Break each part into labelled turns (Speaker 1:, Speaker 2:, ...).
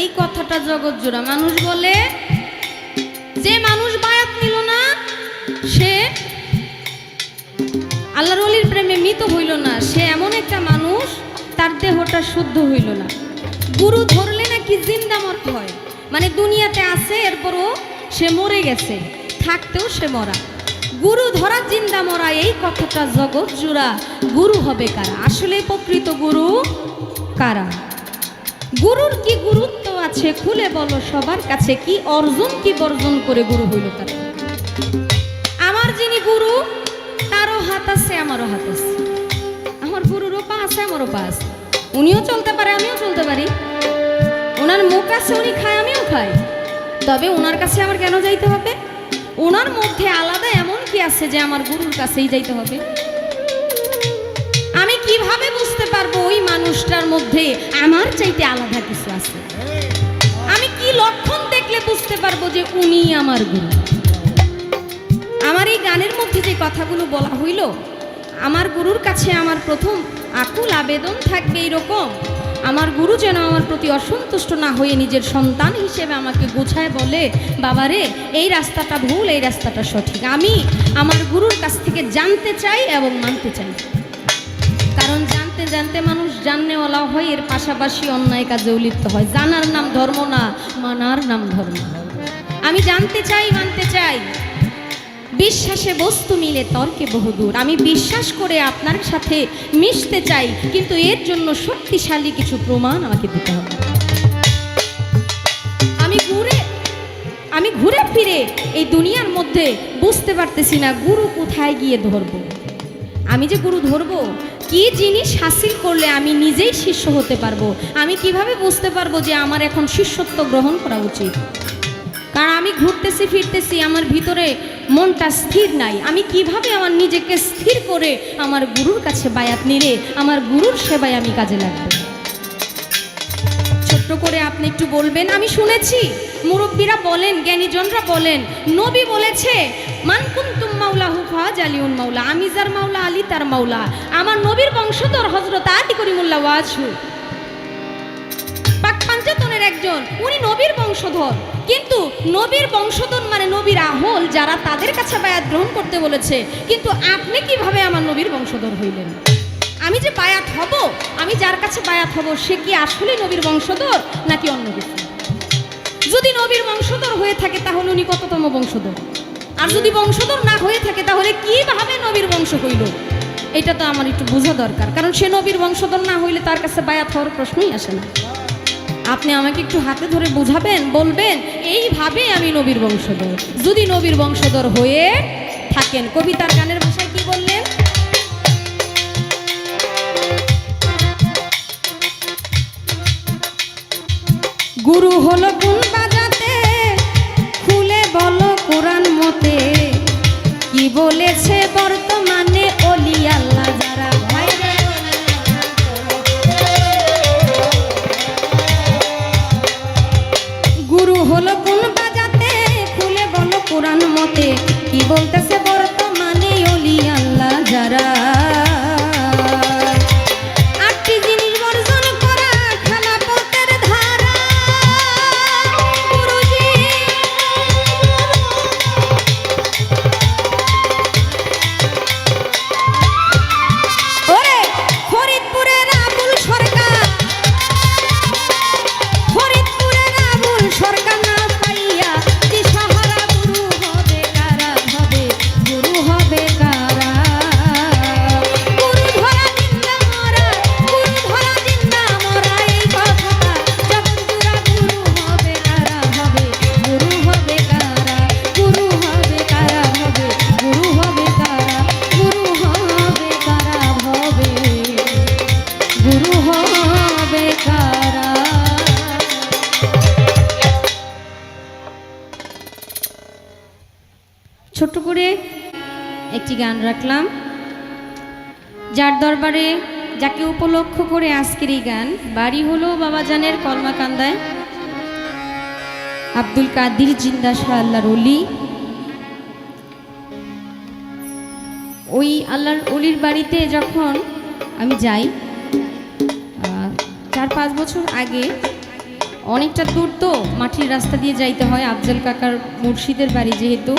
Speaker 1: এই কথাটা জগৎ জোড়া। মানুষ বলে যে মানুষ বায়াত নিল না সে আল্লাহর ওলির প্রেমে মৃত হইল না, সে এমন একটা মানুষ তার দেহটা শুদ্ধ হইল না। গুরু ধরলে নাকি জিন্দা মরতে হয়, মানে দুনিয়াতে আছে এরপরও সে মরে গেছে, থাকতেও সে মরা। গুরু ধরা জিন্দা মরা, এই কথাটা জগৎ জোড়া। গুরু হবে কারা? আসলে প্রকৃত গুরু কারা? গুরুর কি গুরুত্ব আছে খুলে বলো সবার কাছে, কি অর্জন কি বর্জন করে গুরু হইল তারা? আমার যিনি গুরু তারও হাত আছে, আমারও হাত আছে। আমার গুরুরও পা আছে, আমারও পা আছে। উনিও চলতে পারে, আমিও চলতে পারি। ওনার মুখ আছে, উনি খায়, আমিও খাই। তবে ওনার কাছে আমার কেন যাইতে হবে? ওনার মধ্যে আলাদা এমন কি আছে যে আমার গুরুর কাছেই যাইতে হবে? আমি কিভাবে বুঝতে পারবো ওই মানুষটার মধ্যে আমার চাইতে আলাদা কিছু আছে? আমি কি লক্ষণ দেখলে বুঝতে পারবো যে উনি আমার গুরু? আমার এই গানের মধ্যে যে কথাগুলো বলা হইল, আমার গুরুর কাছে আমার প্রথম আকুল আবেদন থাকবে এইরকম, আমার গুরু যেন আমার প্রতি অসন্তুষ্ট না হয়ে নিজের সন্তান হিসেবে আমাকে গোছায় বলে, বাবারে এই রাস্তাটা ভুল, এই রাস্তাটা সঠিক। আমি আমার গুরুর কাছ থেকে জানতে চাই এবং মানতে চাই। কারণ জানতে জানতে মানুষ জাননেওয়ালা হয়, এর পাশাপাশি অন্যায় কাজেও লিপ্ত হয়। জানার নাম ধর্ম না, মানার নাম ধর্ম। আমি জানতে চাই, মানতে চাই। বিশ্বাসে বস্তু মিলে তর্কে বহুদূর। আমি বিশ্বাস করে আপনার সাথে মিশতে চাই, কিন্তু এর জন্য শক্তিশালী কিছু প্রমাণ আমাকে দিতে হবে। আমি ঘুরে ফিরে এই দুনিয়ার মধ্যে বুঝতে পারতেছি না গুরু কোথায় গিয়ে ধরবো। আমি যে গুরু ধরবো, কি জিনিস হাসিল করলে আমি নিজেই শিষ্য হতে পারবো? আমি কিভাবে বুঝতে পারবো যে আমার এখন শিষ্যত্ব গ্রহণ করা উচিত? কারণ আমি ঘুরতেছি ফিরতেছি, আমার ভিতরে মনটা স্থির নাই। আমি কিভাবে আমার নিজেকে স্থির করে আমার গুরুর কাছে বায়াত নিলে আমার গুরুর সেবায় আমি কাজে লাগবো? ছোট্ট করে আপনি একটু বলবেন। আমি শুনেছি মুরব্বীরা বলেন, জ্ঞানীজনরা বলেন, নবী বলেছে মান কুনতুম মাওলাহু ফাজালিউন মাওলা, আমি যার মাওলা আলী তার মাওলা। আমার নবীর বংশধর হযরত আলী করিমুল্লাহ ওয়াজহু পাক পাঞ্জাতনের একজন, উনি নবীর বংশধর। কিন্তু নবীর বংশধর মানে নবীর আহল যারা, তাদের কাছে বায়াত গ্রহণ করতে বলেছে। কিন্তু আপনি কিভাবে আমার নবীর বংশধর হইলেন? আমি যে বায়াত হব, আমি যার কাছে বায়াত হব, সে কি আসলে নবীর বংশধর নাকি অন্য কিছু? যদি নবীর বংশধর হয়ে থাকে তাহলে উনি কততম বংশধর? আর যদি বংশধর না হয়ে থাকে তাহলে কিভাবে নবীর বংশ হইল? এটা তো আমার একটু বোঝা দরকার। কারণ সে নবীর বংশধর না হইলে তার কাছে বায়াত হওয়ার প্রশ্নই আসে না। আপনি আমাকে একটু হাতে ধরে বোঝাবেন, বলবেন এইভাবে আমি নবীর বংশধর। যদি নবীর বংশধর হয়ে থাকেন, কবিতার গানের ভাষায় কি বললেন? গুরু হলো কোন বাজাতে, খুলে বলো কোরআন মতে, কি বলেছে বর্তমানে ওলি আল্লাহ যারা। গুরু হলো কোন বাজাতে, খুলে বলো কোরআন মতে, কি বলতেছে বর্তমানে ওলি আল্লাহ যারা। ছোট্ট করে একটি গান রাখলাম, যার দরবারে, যাকে উপলক্ষ করে আজকের এই গান। বাড়ি হলো বাবাজানের কলমাকান্দায়, আব্দুল কাদির জিন্দা শাহ আল্লাহর ওলি। ওই আল্লাহর ওলির বাড়িতে যখন আমি যাই 4-5 বছর আগে, অনেকটা দূর তো, মাটির রাস্তা দিয়ে যাইতে হয় আফজাল কাকার মুর্শিদের বাড়ি যেহেতু।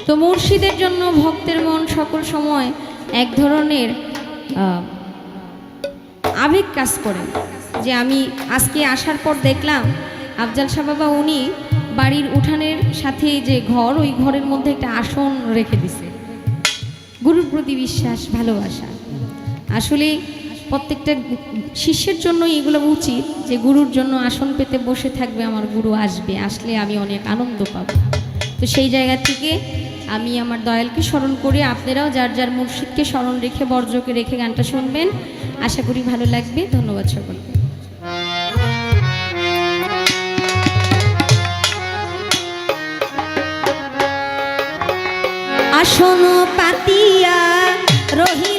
Speaker 1: তো মুর্শিদের জন্য ভক্তের মন সকল সময় এক ধরনের আবেগ কাজ করে, যে আমি আজকে আসার পর দেখলাম আফজাল শাহ বাবা উনি বাড়ির উঠানের সাথে যে ঘর, ওই ঘরের মধ্যে একটা আসন রেখে দিছে। গুরুর প্রতি বিশ্বাস, ভালোবাসা। আসলে প্রত্যেকটা শিষ্যের জন্য এগুলো উচিত, যে গুরুর জন্য আসন পেতে বসে থাকবে, আমার গুরু আসবে, আসলে আমি অনেক আনন্দ পাব। তো সেই জায়গা থেকে আমি আমার দয়ালকে স্মরণ করে, আপনারাও যার যার মুর্শিদকে স্মরণ রেখে, বর্জ্যকে রেখে গানটা শুনবেন। আশা করি ভালো লাগবে। ধন্যবাদ সকলকে। আসন পাতিয়া রহি